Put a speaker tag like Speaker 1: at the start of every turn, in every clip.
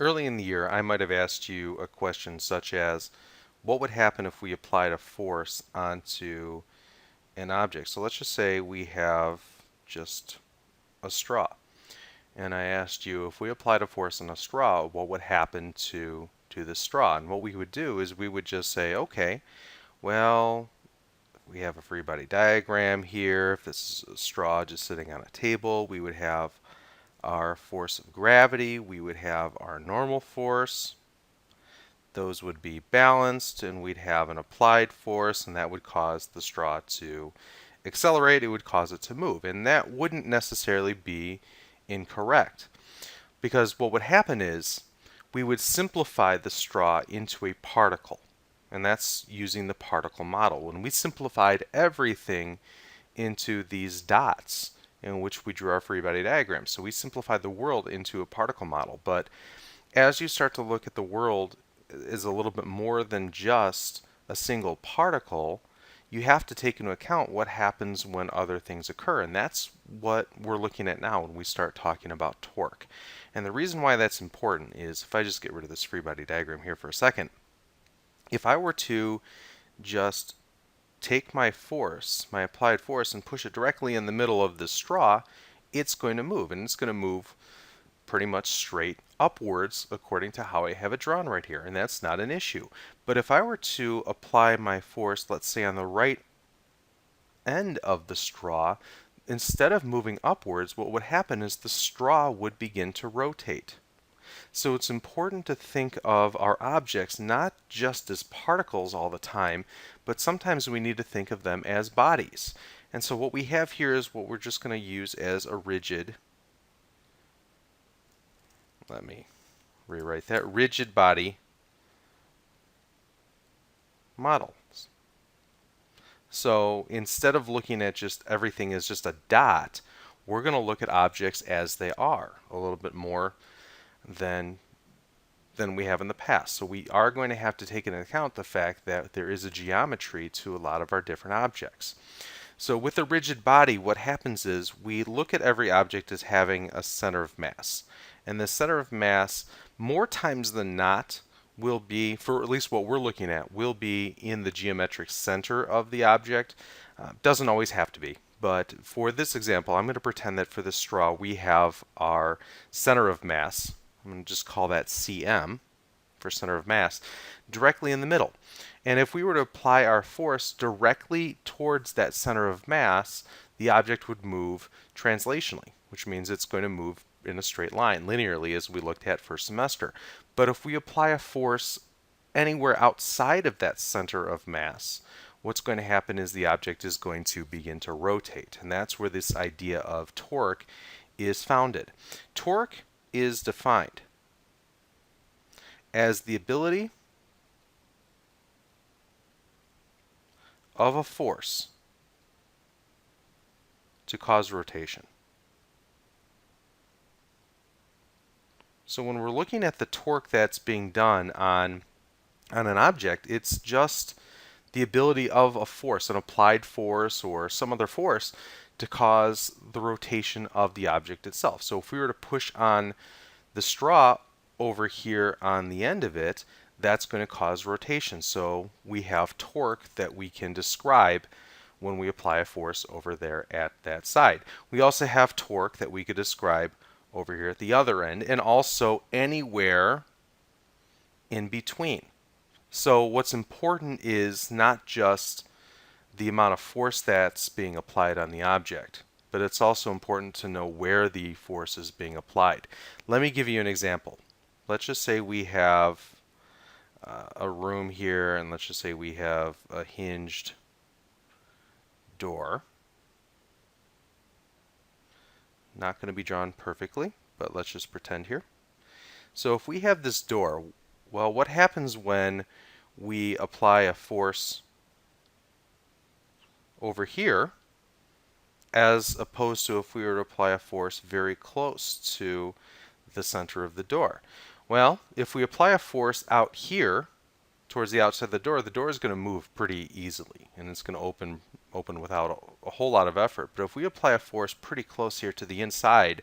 Speaker 1: Early in the year, I might have asked you a question such as, what would happen if we applied a force onto an object? So let's just say we have just a straw. And I asked you, if we applied a force on a straw, what would happen to the straw? And what we would do is we would just say, okay, well, we have a free body diagram here. If this is a straw just sitting on a table, we would have our force of gravity, we would have our normal force. Those would be balanced, and we'd have an applied force, and that would cause the straw to accelerate. It would cause it to move, and that wouldn't necessarily be incorrect, because what would happen is we would simplify the straw into a particle, and that's using the particle model. When we simplified everything into these dots in which we drew our free body diagram. So we simplified the world into a particle model. But as you start to look at the world as a little bit more than just a single particle, you have to take into account what happens when other things occur. And that's what we're looking at now when we start talking about torque. And the reason why that's important is, if I just get rid of this free body diagram here for a second, if I were to just take my force, my applied force, and push it directly in the middle of the straw, it's going to move. And it's going to move pretty much straight upwards according to how I have it drawn right here. And that's not an issue. But if I were to apply my force, let's say on the right end of the straw, instead of moving upwards, what would happen is the straw would begin to rotate. So it's important to think of our objects not just as particles all the time, but sometimes we need to think of them as bodies. And so what we have here is what we're just going to use as a rigid, let me rewrite that, rigid body model. So instead of looking at just everything as just a dot, we're going to look at objects as they are, a little bit more than we have in the past. So we are going to have to take into account the fact that there is a geometry to a lot of our different objects. So with a rigid body, what happens is we look at every object as having a center of mass. And the center of mass, more times than not, will be, for at least what we're looking at, will be in the geometric center of the object. Doesn't always have to be. But for this example, I'm going to pretend that for this straw, we have our center of mass. I'm going to just call that CM for center of mass, directly in the middle. And if we were to apply our force directly towards that center of mass, the object would move translationally, which means it's going to move in a straight line, linearly, as we looked at first semester. But if we apply a force anywhere outside of that center of mass, what's going to happen is the object is going to begin to rotate. And that's where this idea of torque is founded. Torque is defined as the ability of a force to cause rotation. So when we're looking at the torque that's being done on an object, it's just the ability of a force, an applied force or some other force, to cause the rotation of the object itself. So if we were to push on the straw over here on the end of it, that's going to cause rotation. So we have torque that we can describe when we apply a force over there at that side. We also have torque that we could describe over here at the other end, and also anywhere in between. So what's important is not just the amount of force that's being applied on the object, but it's also important to know where the force is being applied. Let me give you an example. Let's just say we have a room here, and let's just say we have a hinged door. Not going to be drawn perfectly, but let's just pretend here. So if we have this door, well, what happens when we apply a force over here as opposed to if we were to apply a force very close to the center of the door? Well, if we apply a force out here towards the outside of the door is going to move pretty easily, and it's going to open without a whole lot of effort. But if we apply a force pretty close here to the inside,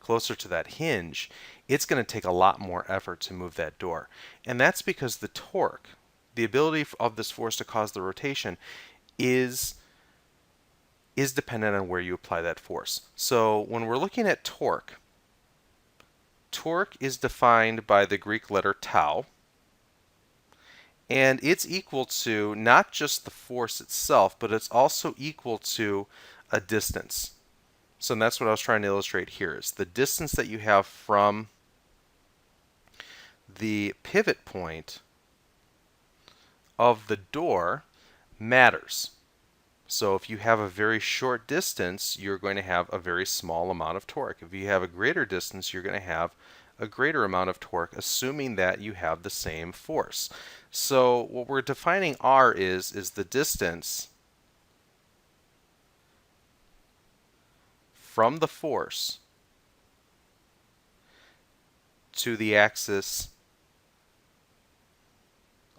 Speaker 1: closer to that hinge, it's going to take a lot more effort to move that door. And that's because the torque, the ability of this force to cause the rotation, is dependent on where you apply that force. So when we're looking at torque, torque is defined by the Greek letter tau, and it's equal to not just the force itself, but it's also equal to a distance. So that's what I was trying to illustrate here, is the distance that you have from the pivot point of the door matters. So if you have a very short distance, you're going to have a very small amount of torque. If you have a greater distance, you're going to have a greater amount of torque, assuming that you have the same force. So what we're defining R is the distance from the force to the axis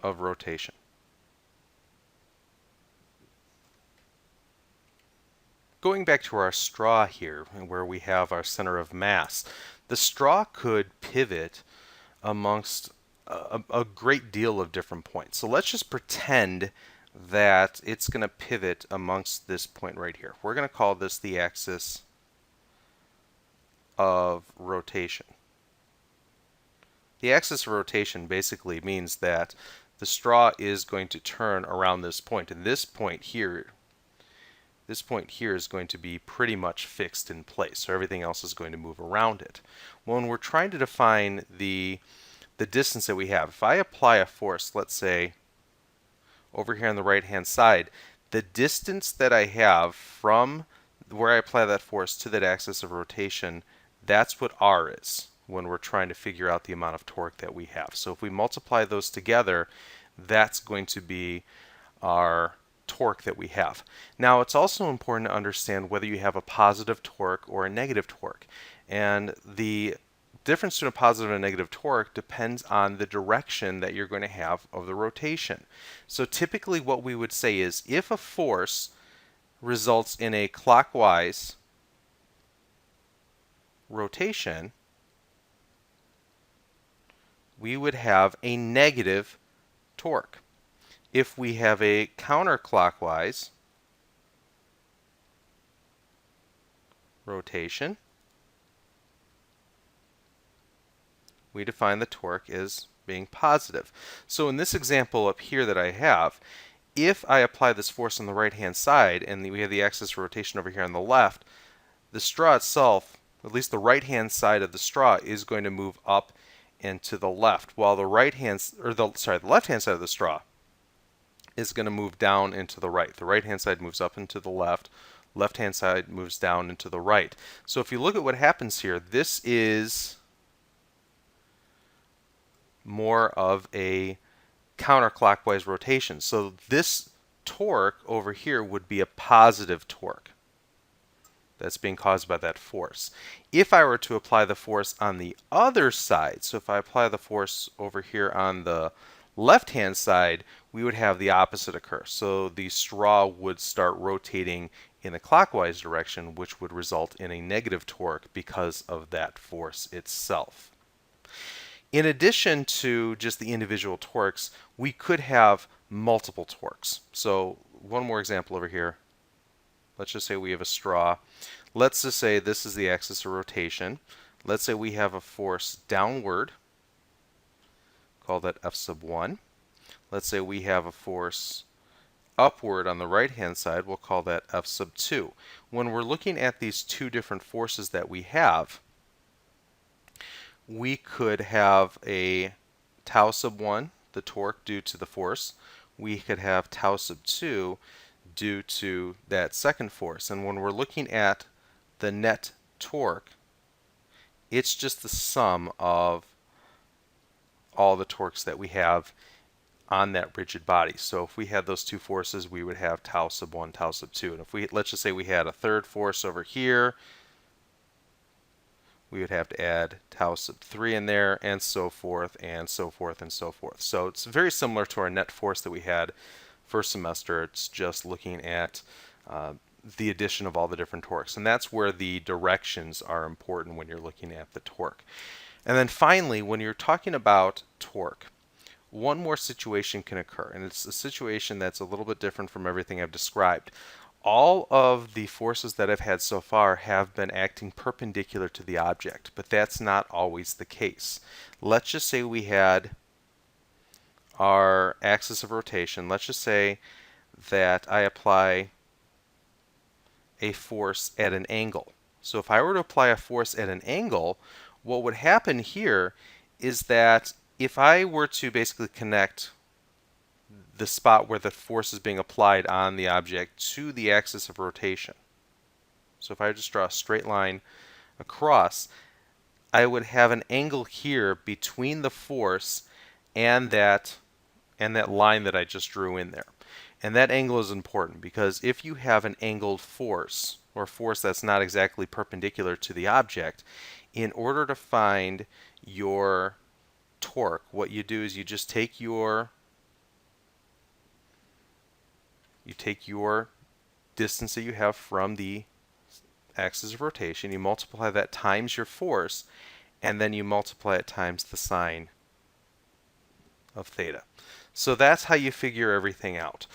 Speaker 1: of rotation. Going back to our straw here, where we have our center of mass, the straw could pivot amongst a great deal of different points. So let's just pretend that it's going to pivot amongst this point right here. We're going to call this the axis of rotation. The axis of rotation basically means that the straw is going to turn around this point, and this point here is going to be pretty much fixed in place, so everything else is going to move around it. When we're trying to define the distance that we have, if I apply a force, let's say over here on the right hand side, the distance that I have from where I apply that force to that axis of rotation, that's what R is when we're trying to figure out the amount of torque that we have. So if we multiply those together, that's going to be our torque that we have. Now it's also important to understand whether you have a positive torque or a negative torque. And the difference between a positive and a negative torque depends on the direction that you're going to have of the rotation. So typically what we would say is if a force results in a clockwise rotation, we would have a negative torque. If we have a counterclockwise rotation, we define the torque as being positive. So in this example up here that I have, if I apply this force on the right hand side and we have the axis of rotation over here on the left, the straw itself, at least the right hand side of the straw, is going to move up and to the left, while the left hand side of the straw is going to move down and to the right. The right hand side moves up and to the left hand side moves down and to the right. So if you look at what happens here, this is more of a counterclockwise rotation. So this torque over here would be a positive torque that's being caused by that force. If I were to apply the force on the other side, so if I apply the force over here on the left-hand side, we would have the opposite occur. So the straw would start rotating in a clockwise direction, which would result in a negative torque because of that force itself. In addition to just the individual torques, we could have multiple torques. So one more example over here. Let's just say we have a straw. Let's just say this is the axis of rotation. Let's say we have a force downward. Call that F sub 1. Let's say we have a force upward on the right hand side. We'll call that F sub 2. When we're looking at these two different forces that we have, we could have a tau sub 1, the torque due to the force. We could have tau sub 2 due to that second force. And when we're looking at the net torque, it's just the sum of all the torques that we have on that rigid body. So if we had those two forces, we would have tau sub 1, tau sub 2. And if let's just say we had a third force over here, we would have to add tau sub 3 in there, and so forth, and so forth, and so forth. So it's very similar to our net force that we had first semester. It's just looking at the addition of all the different torques. And that's where the directions are important when you're looking at the torque. And then finally, when you're talking about torque, one more situation can occur, and it's a situation that's a little bit different from everything I've described. All of the forces that I've had so far have been acting perpendicular to the object, but that's not always the case. Let's just say we had our axis of rotation. Let's just say that I apply a force at an angle. So if I were to apply a force at an angle, what would happen here is that if I were to basically connect the spot where the force is being applied on the object to the axis of rotation, so if I just draw a straight line across, I would have an angle here between the force and that line that I just drew in there. And that angle is important because if you have an angled force, or a force that's not exactly perpendicular to the object, in order to find your torque, what you do is you just take your distance that you have from the axis of rotation, you multiply that times your force, and then you multiply it times the sine of theta. So that's how you figure everything out.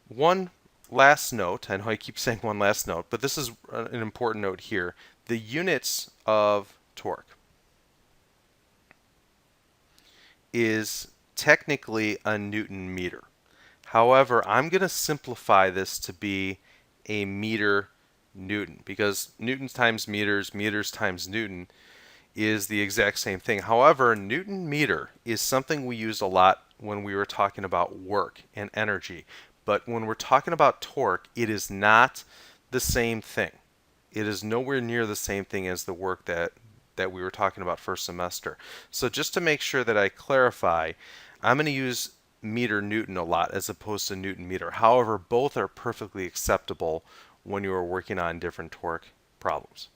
Speaker 1: One last note, I know I keep saying one last note, but this is an important note here. The units of torque is technically a Newton meter. However, I'm going to simplify this to be a meter Newton because newtons times meters, meters times Newton is the exact same thing. However, Newton meter is something we used a lot when we were talking about work and energy. But when we're talking about torque, it is not the same thing. It is nowhere near the same thing as the work that we were talking about first semester. So just to make sure that I clarify, I'm going to use meter Newton a lot as opposed to Newton meter. However, both are perfectly acceptable when you are working on different torque problems.